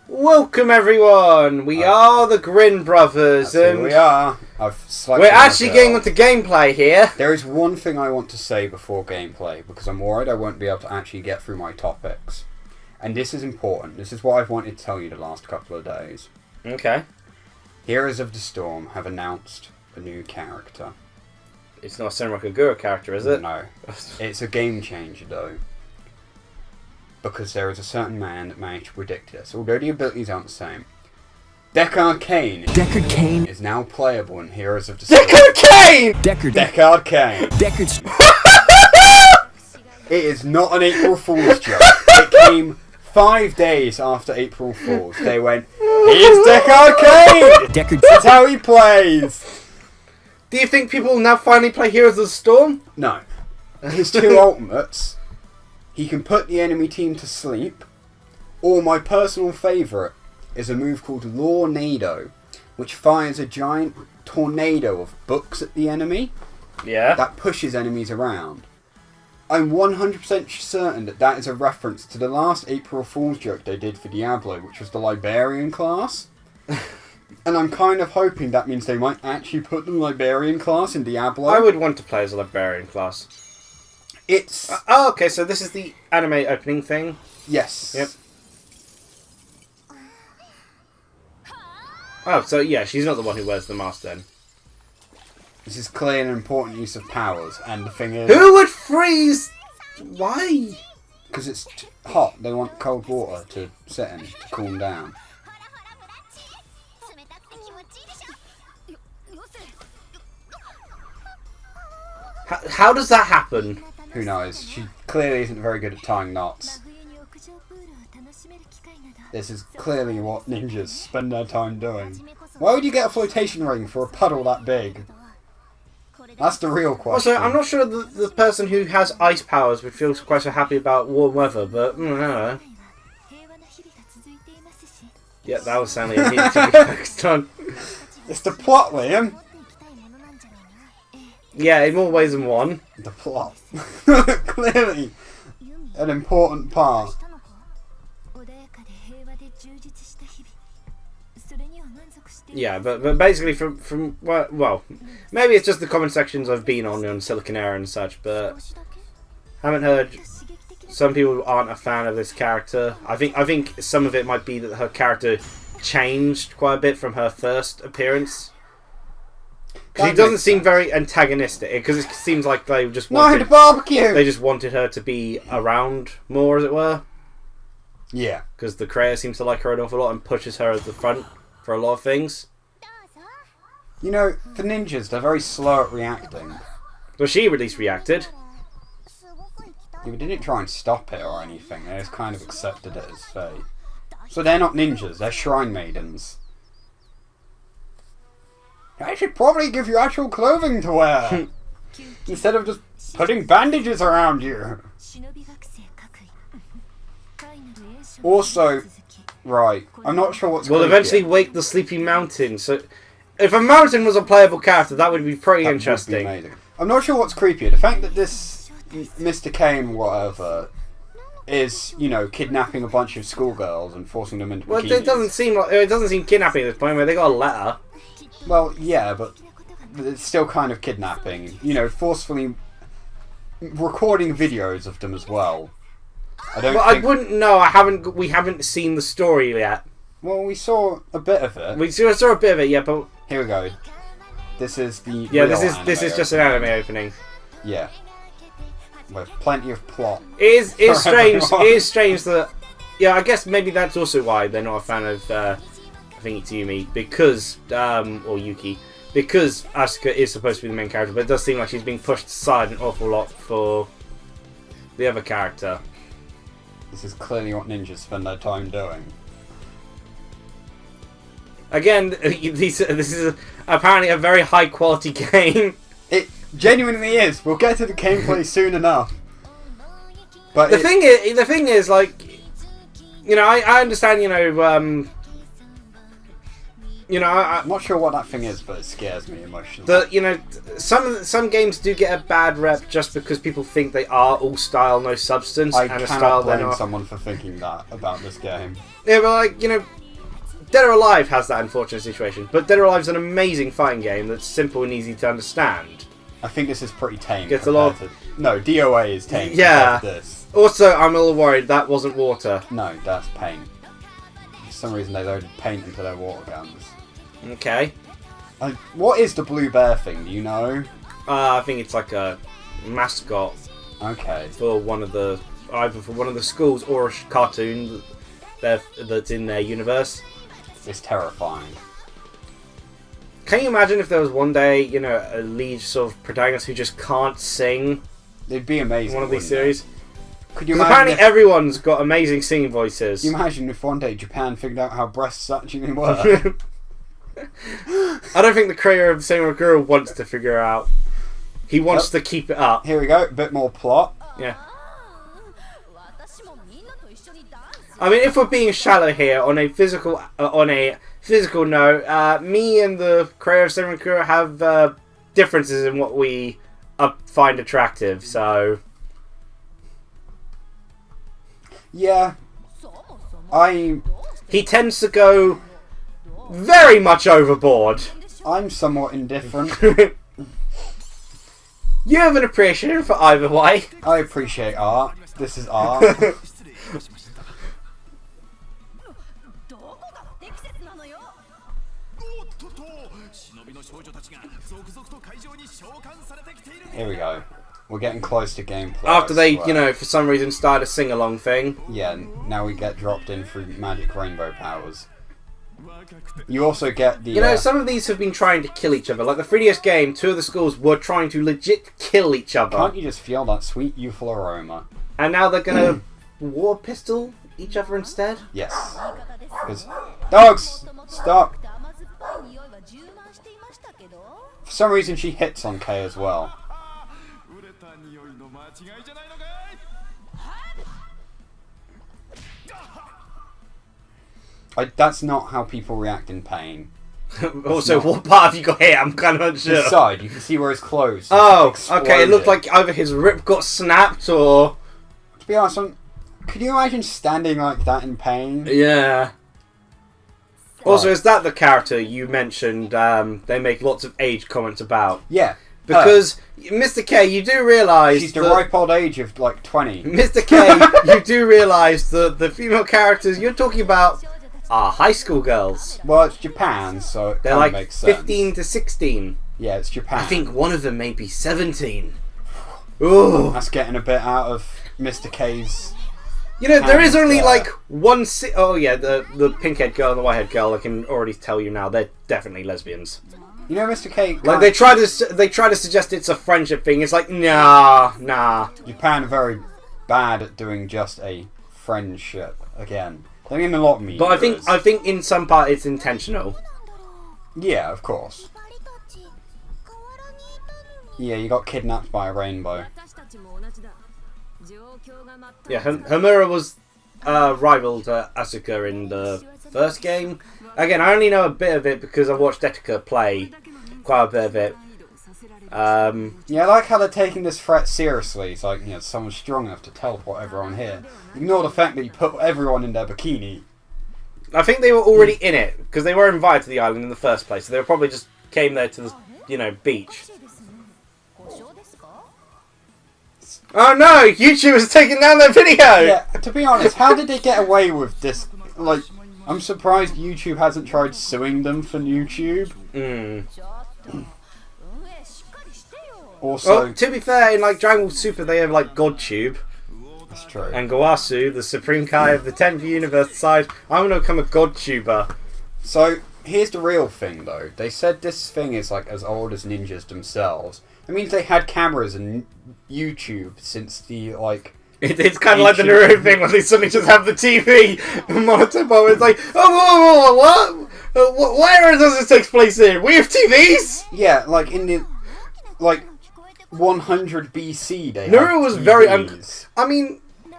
Welcome everyone! We are the Grin Brothers, and we are. We're actually getting onto gameplay here. There is one thing I want to say before gameplay, because I'm worried I won't be able to actually get through my topics. And this is important. This is what I've wanted to tell you the last couple of days. Okay. Heroes of the Storm have announced a new character. It's not a Senran Kagura character, is it? No. It's a game changer, though. Because there is a certain man that managed to predict this, although the abilities aren't the same. Deckard Cain is now playable in Heroes of the Storm. Deckard Cain! Deckard Cain! It is not an April Fool's joke. It came 5 days after April Fool's. They went, here's Deckard Cain! That's how he plays! Do you think people will now finally play Heroes of the Storm? No. His two ultimates, he can put the enemy team to sleep, or my personal favourite is a move called Lornado, which fires a giant tornado of books at the enemy. Yeah. That pushes enemies around. I'm 100% certain that that is a reference to the last April Fool's joke they did for Diablo, which was the Librarian class. And I'm kind of hoping that means they might actually put the Librarian class in Diablo. I would want to play as a Librarian class. It's... oh, okay, so this is the anime opening thing? Yes. Yep. Oh, so yeah, she's not the one who wears the mask then. This is clearly an important use of powers, and the thing is... Who would freeze? Why? Because it's hot. They want cold water to sit in, to cool them down. How does that happen? Who knows? She clearly isn't very good at tying knots. This is clearly what ninjas spend their time doing. Why would you get a flotation ring for a puddle that big? That's the real question. Also, I'm not sure the person who has ice powers would feel quite so happy about warm weather, but I don't know. Yeah, that was sounding like to be focused on. It's the plot, Liam. Yeah, in more ways than one. The plot. Clearly an important part. Yeah, but basically from well, maybe it's just the comment sections I've been on Silicon Era and such, but haven't heard. Some people aren't a fan of this character. I think some of it might be that her character changed quite a bit from her first appearance. Because she doesn't seem very antagonistic. Because it seems like they just wanted barbecue. They just wanted her to be around more, as it were. Yeah. Because the creator seems to like her an awful lot and pushes her at the front for a lot of things. You know, the ninjas, they're very slow at reacting. Well, she at least reacted. Yeah, we didn't try and stop it or anything. They just kind of accepted it as fate. So they're not ninjas, they're shrine maidens. I should probably give you actual clothing to wear. Instead of just putting bandages around you. Also, right, I'm not sure what's We'll eventually wake the Sleepy Mountain, so... If a mountain was a playable character, that would be pretty interesting. Would be amazing. I'm not sure what's creepier. The fact that this Mr. Kane, whatever, is, you know, kidnapping a bunch of schoolgirls and forcing them into bikinis. Well, it doesn't seem kidnapping at this point, where they got a letter. Well, yeah, but it's still kind of kidnapping. You know, forcefully recording videos of them as well. I wouldn't know. We haven't seen the story yet. Well, we saw a bit of it. We saw a bit of it, yeah, but here we go. This is the this is just an anime opening. Yeah, with plenty of plot. It is strange. It is strange that. Yeah, I guess maybe that's also why they're not a fan of. I think it's Yumi because or Yuki because Asuka is supposed to be the main character, but it does seem like she's being pushed aside an awful lot for the other character. This is clearly what ninjas spend their time doing. Again, this is apparently a very high quality game. It genuinely is. We'll get to the gameplay soon enough. But the thing is, like, you know, I understand, you know, I'm not sure what that thing is, but it scares me emotionally. You know, some games do get a bad rep just because people think they are all style, no substance. I cannot blame someone for thinking that about this game. Yeah, but like, you know, Dead or Alive has that unfortunate situation, but Dead or Alive is an amazing fighting game that's simple and easy to understand. I think this is pretty tame. Gets a lot. No, DOA is tame. Yeah. Compared to this. Also, I'm a little worried that wasn't water. No, that's paint. For some reason, they loaded paint into their water guns. Okay. What is the blue bear thing? Do you know? I think it's like a mascot. Okay. For one of the either for one of the schools or a cartoon that's in their universe. It's terrifying. Can you imagine if there was one day, you know, a lead sort of protagonist who just can't sing? It'd be amazing. One of these series. Could you imagine? Apparently, everyone's got amazing singing voices. Can you imagine if one day Japan figured out how breasts actually work? I don't think the creator of Senran Kagura wants to figure out. He wants to keep it up. Here we go. A bit more plot. Yeah. I mean, if we're being shallow here on a physical note, me and the creator of Senran Kagura have differences in what we find attractive. So. Yeah. He tends to go very much overboard. I'm somewhat indifferent. You have an appreciation for either way. I appreciate art. This is art. Here we go. We're getting close to gameplay. After they, you know, for some reason started a sing-along thing. Yeah, now we get dropped in through magic rainbow powers. You also get the... You know, some of these have been trying to kill each other. Like the 3DS game, two of the schools were trying to legit kill each other. Can't you just feel that sweet, youthful aroma? And now they're gonna war pistol each other instead? Yes. Because... Dogs! Stop! For some reason she hits on Kay as well. That's not how people react in pain. Also, what part have you got here? I'm kind of unsure. The side, you can see where his clothes okay, it looked like either his rib got snapped or... To be honest, could you imagine standing like that in pain? Yeah. Also, is that the character you mentioned they make lots of age comments about? Yeah. Because, Mr. K, you do realise... She's the ripe old age of, like, 20. Mr. K, you do realise that the female characters you're talking about are high school girls. Well, it's Japan, so it they're like makes sense. 15 to 16. Yeah, it's Japan. I think one of them may be 17. Ooh. That's getting a bit out of Mr. K's... You know, there is only like one... Oh yeah, the pink-haired girl and the white-haired girl, I can already tell you now, they're definitely lesbians. You know, Mr. K... Like, they try to suggest it's a friendship thing. It's like, nah. Japan are very bad at doing just a friendship, again. They're in a lot of media. But I think in some part it's intentional. Yeah, of course. Yeah, you got kidnapped by a rainbow. Yeah, Homura was rival to Asuka in the first game. Again, I only know a bit of it because I watched Etika play quite a bit of it. Yeah, I like how they're taking this threat seriously. It's like, you know, someone's strong enough to teleport everyone here. Ignore the fact that you put everyone in their bikini. I think they were already in it because they were invited to the island in the first place. So they probably just came there to the, you know, beach. Oh no! YouTube has taken down their video! Yeah, to be honest, how did they get away with this? Like, I'm surprised YouTube hasn't tried suing them for YouTube. Also, to be fair, in like Dragon Ball Super, they have like GodTube. That's true. And Gowasu, the Supreme Kai of the 10th Universe, decides, I'm going to become a GodTuber. So, here's the real thing though. They said this thing is like as old as ninjas themselves. It means they had cameras and YouTube since the, like... It's kind of like the Naruto thing where they suddenly just have the TV monitor, but it's like, oh, what? Where does this take place in? We have TVs? Yeah, like in the, like, 100 BC they Naruto was TVs. very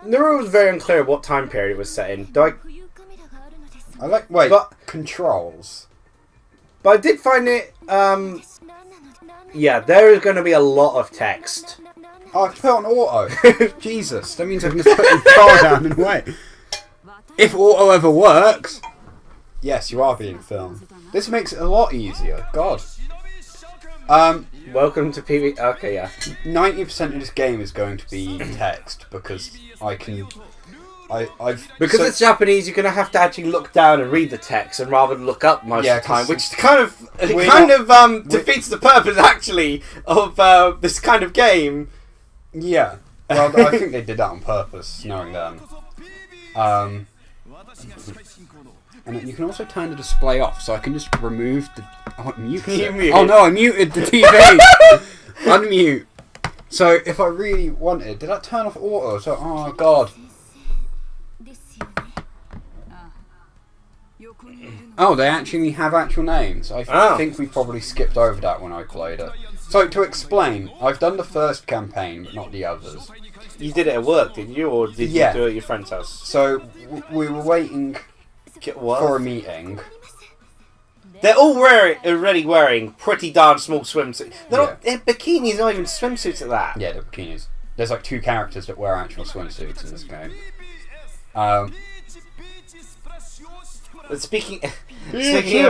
Naruto was very unclear what time period it was set in. Controls. But I did find it, yeah, there is going to be a lot of text. Oh, I can put on auto. Jesus, that means I can just put the car down and wait. If auto ever works. Yes, you are being filmed. This makes it a lot easier. God. Welcome to PB. Okay, yeah. 90% of this game is going to be text because I can. Because it's Japanese, you're gonna have to actually look down and read the text, and rather than look up most of the time, which kind of defeats the purpose actually of this kind of game. Yeah, well, I think they did that on purpose, knowing them. And you can also turn the display off, so I can just remove the. Oh, oh no, I muted the TV. Unmute. So if I really wanted, did I turn off auto? So oh god. Oh, they actually have actual names. I think we probably skipped over that when I played it. So, to explain, I've done the first campaign, but not the others. You did it at work, didn't you? Or did you do it at your friend's house? So, we were waiting for a meeting. They're all already wearing pretty darn small swimsuits. They're bikinis, not even swimsuits at that. Yeah, they're bikinis. There's like 2 characters that wear actual swimsuits in this game. Speaking of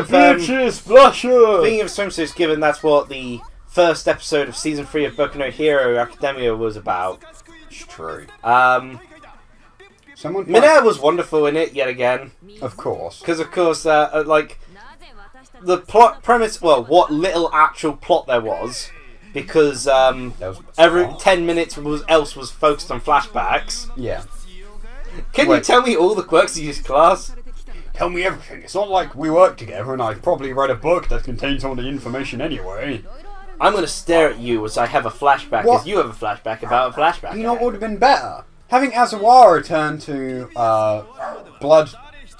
swimsuits, given that's what the first episode of season 3 of Boku no Hero Academia was about. It's true. Mineta was wonderful in it yet again. Of course. Because of course, like the plot premise, well, what little actual plot there was, because every 10 minutes was focused on flashbacks. Yeah. Can you tell me all the quirks of your class? Tell me everything. It's not like we work together and I've probably read a book that contains all the information anyway. I'm going to stare at you as I have a flashback, as you have a flashback about a flashback. You know what would have been better? Having Azawara turn to Blood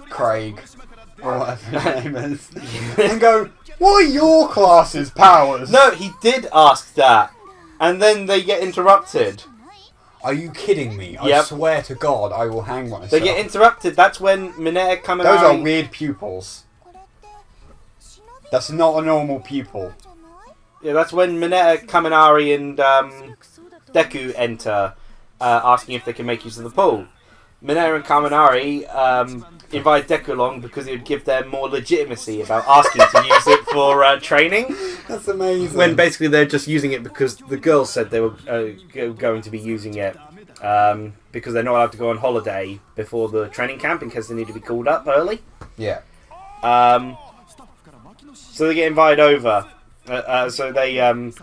Craig, or whatever his name is, and go, what are your class's powers? No, he did ask that, and then they get interrupted. Are you kidding me? I swear to God, I will hang myself. They get interrupted. That's when Mineta Kaminari... Those are weird pupils. That's not a normal pupil. Yeah, that's when Mineta Kaminari and Deku enter, asking if they can make use of the pool. Mineta and Kaminari invite Deku along because it would give them more legitimacy about asking to use it for training. That's amazing. When basically they're just using it because the girls said they were going to be using it because they're not allowed to go on holiday before the training camp in case they need to be called up early. Yeah. So they get invited over. So they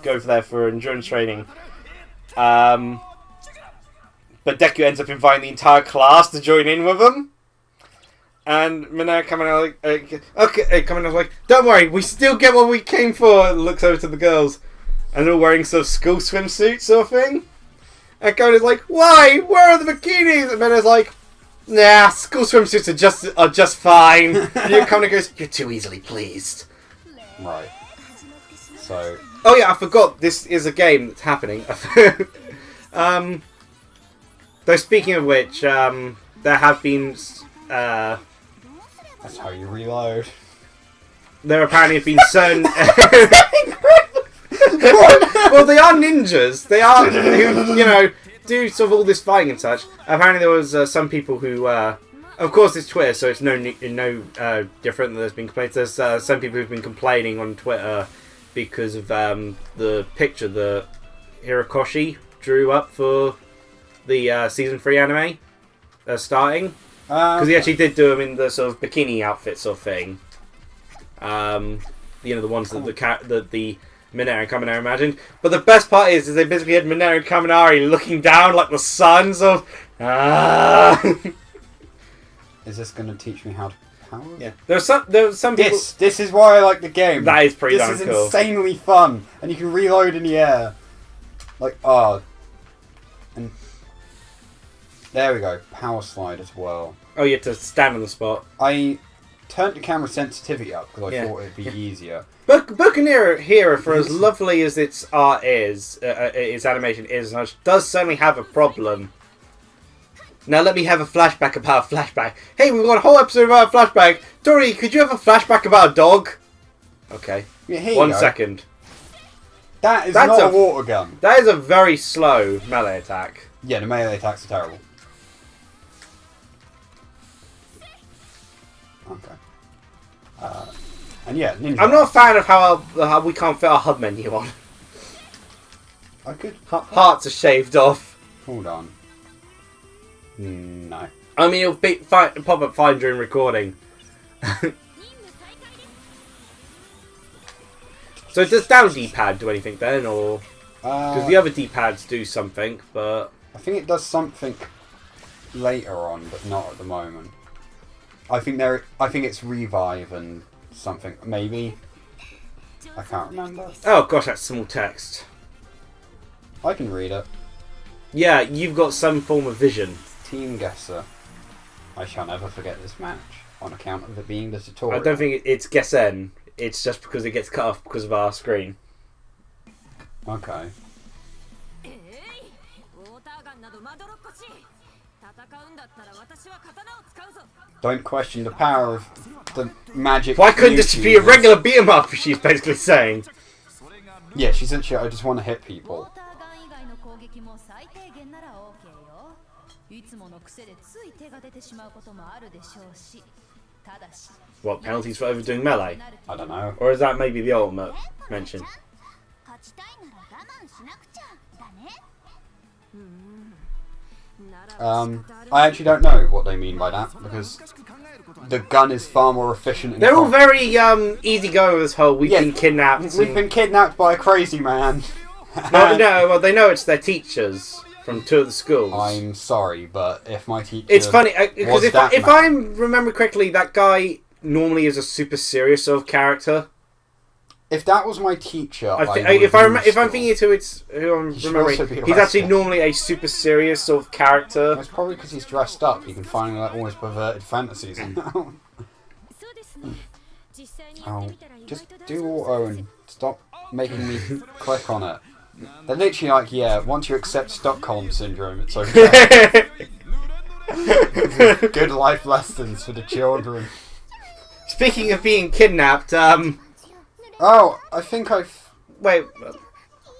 go there for endurance training. But Deku ends up inviting the entire class to join in with them. And Mineta coming out like, don't worry, we still get what we came for. And looks over to the girls, and they're all wearing sort of school swimsuits sort of thing. And Kona's like, why? Where are the bikinis? And Mineta's like, nah, school swimsuits are just fine. And Kona goes, you're too easily pleased. Right. So. Oh yeah, I forgot. This is a game that's happening. Though speaking of which, there have been. That's how you reload. There apparently have been certain. Well, they are ninjas. They are who do sort of all this fighting and such. Apparently, there was some people who. Of course, it's Twitter, so it's no different. There's been complaints. There's some people who've been complaining on Twitter because of the picture that Hirokoshi drew up for the season 3 anime starting, because he actually did do them in the sort of bikini outfit sort of thing. The ones that the Mineta and Kaminari imagined. But the best part is they basically had Mineta and Kaminari looking down like the sun, sort of. Is this going to teach me how to power? Yeah, there are some people. This is why I like the game. That is pretty darn cool. This is insanely fun, and you can reload in the air. Like and there we go. Power slide as well. Oh, you have to stand on the spot. I turned the camera sensitivity up because I thought it'd be easier. Boku no Hero, for as lovely as its art is, its animation is, does certainly have a problem. Now let me have a flashback about a flashback. Hey, we've got a whole episode about a flashback. Tori, could you have a flashback about a dog? Okay. Yeah, 1 second. That's not a water gun. That is a very slow melee attack. Yeah, the melee attacks are terrible. Okay. And yeah, Ninja. I'm not a fan of how we can't fit our hub menu on. I could. Hearts are shaved off. Hold on. No. I mean, it'll pop up fine during recording. So does down D-pad do anything then, or because the other D-pads do something, but I think it does something later on, but not at the moment. I think it's revive and something maybe. I can't remember. Oh gosh, that's small text. I can read it. Yeah, you've got some form of vision. Team Guesser. I shall never forget this match on account of it being the tutorial. I don't think it's Gessen. It's just because it gets cut off because of our screen. Okay. Don't question the power of the magic. Why couldn't this be a regular beat 'em up? She's basically saying. Yeah, she's literally, I just want to hit people. What, penalties for overdoing melee? I don't know. Or is that maybe the ultimate mention? I actually don't know what they mean by that, because the gun is far more efficient. In They're all very easy going with this whole we've been kidnapped. We've been kidnapped by a crazy man. No, well, they know it's their teachers from two of the schools. I'm sorry, but if my teacher... It's funny, because if I remember correctly, that guy normally is a super serious sort of character. If that was my teacher, if I'm thinking it's who I'm remembering, he's actually normally a super serious sort of character. It's probably because he's dressed up. He can finally let all his perverted fantasies out. Oh, just do auto and stop making me click on it. They're literally like, yeah, once you accept Stockholm Syndrome, it's okay. Good life lessons for the children. Speaking of being kidnapped, oh, I think Wait.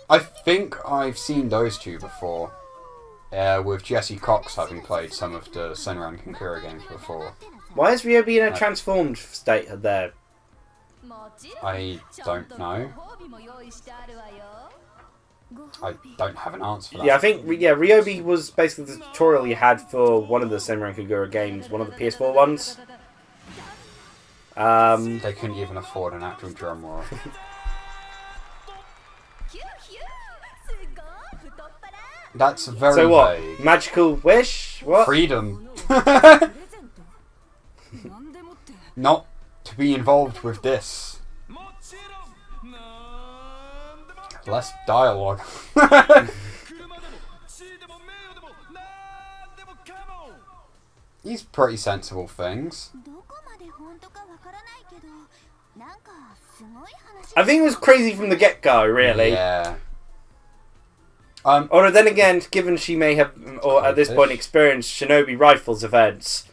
I think I've seen those two before. With Jesse Cox having played some of the Senran Kagura games before. Why is Ryobi in a transformed state there? I don't know. I don't have an answer for that. Yeah, I think Ryobi was basically the tutorial you had for one of the Senran Kagura games, one of the PS4 ones. They couldn't even afford an actual drum roll. That's very So what? vague. Magical wish? What? Freedom. Not to be involved with this. Less dialogue. These pretty sensible things. I think it was crazy from the get-go, really. Yeah. Or then again, given she may have, or at this point, experienced Shinobi Rifles events,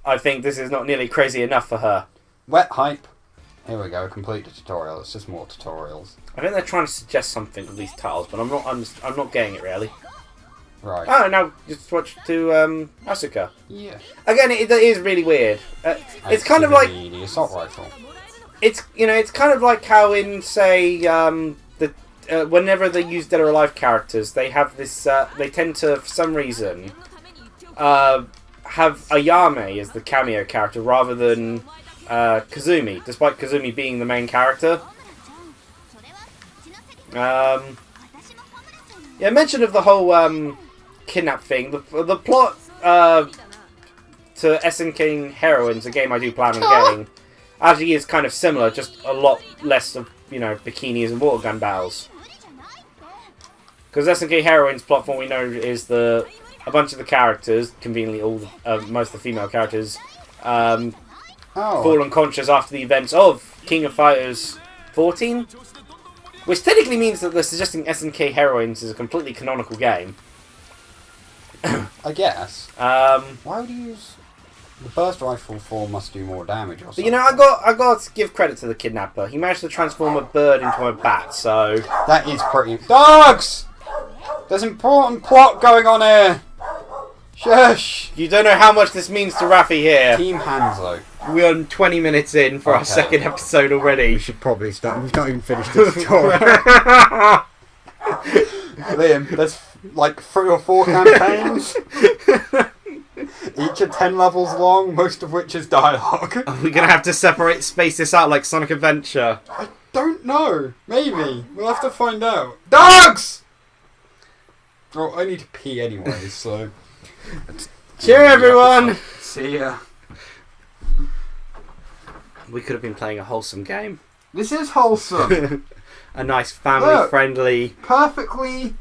I think this is not nearly crazy enough for her. Wet hype. Here we go, complete the tutorial. It's just more tutorials. I think they're trying to suggest something with these titles, but I'm not getting it really. Right. Oh, now just switch to Asuka. Yeah. Again, it is really weird. It's kind of like the assault rifle. It's kind of like how in say whenever they use Dead or Alive characters, they have this. They tend to, for some reason, have Ayame as the cameo character rather than Kazumi, despite Kazumi being the main character. Yeah, mention of the whole kidnap thing. The plot to SNK Heroines, a game I do plan on getting, actually is kind of similar, just a lot less of bikinis and water gun battles. Because SNK Heroines plot, from what we know, is a bunch of the characters, conveniently most of the female characters, fall unconscious after the events of King of Fighters 14, which technically means that they're suggesting SNK Heroines is a completely canonical game. I guess. Why would you use the burst rifle for must do more damage or something? But I got to give credit to the kidnapper. He managed to transform a bird into a bat, so that is pretty. Dogs! There's important plot going on here. Shush! You don't know how much this means to Rafi here. Team Hanzo. We're 20 minutes in for our second episode already. We should probably start. We've not even finished this story. Liam, there's like 3 or 4 campaigns. Each are 10 levels long, most of which is dialogue. Are we going to have to space this out like Sonic Adventure? I don't know. Maybe. We'll have to find out. Dogs! Oh, I need to pee anyway, so... Cheer, everyone! See ya. We could have been playing a wholesome game. This is wholesome. A nice family-friendly... perfectly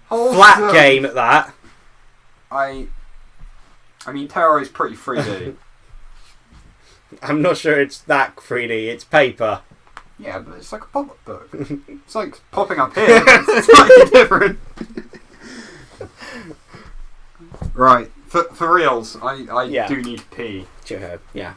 wholesome. Flat game at that. I mean, Terror is pretty 3D. I'm not sure it's that 3D. It's paper. Yeah, but it's like a pop-up book. It's like popping up here. It's slightly different. Right, for reals, I do need to pee. Sure, yeah.